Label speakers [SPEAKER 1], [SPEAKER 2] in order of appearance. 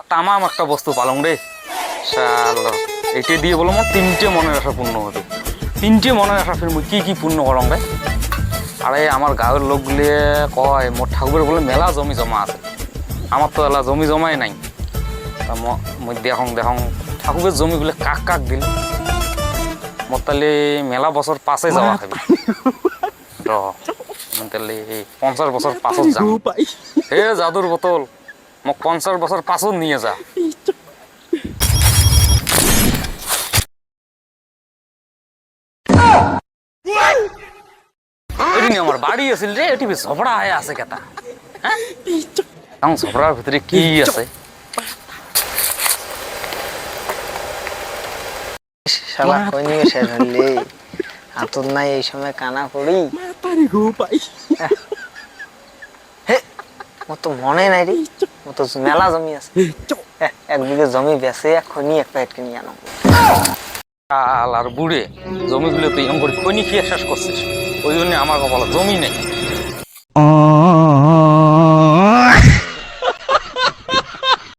[SPEAKER 1] তামাম একটা বস্তু পালং রে শালা এইটা দিয়ে বলো মোর 3টে মনের আশা পূর্ণ হতো 3টে মনের আশা ফির মুই কি পূর্ণ করং রে আরে আমার গাঁয়ের লোকগুলি কয় মোর ঠাকুরের বলে মেলা জমি জমা আছে আমার তো এলা জমি জমাই নাই তা মই দেখং ঠাকুরের জমিগুলো কাক কাক দিল মোর তাহলে মেলা বছর পাশে যাওয়া খাবি তাহলে 50 বছর পাছত যাম হে জাদুর বোতল মোক 50 বছর পাছত নিয়ে যা আমার বাড়ি আছিল রে এটি ঝগড়া হয়ে আছে কেটা হ্যাঁ ঝগড়ার ভিতরে কি আছে
[SPEAKER 2] শালা কই নিয়ে শেষ হলি আতর নাই এই সময় কানা পড়ি মাতারি গো পাই হে মত মনে নাই রে মত মেলা জমি আছে এক বিঘে জমি বেচে এখনি এক প্যাকেট কিনে আনো
[SPEAKER 1] আর বুড়ে জমিগুলো তুই এরকম করে খনি খেয়ে শেষ করছিস ওই জন্য আমার কপালে জমি নেই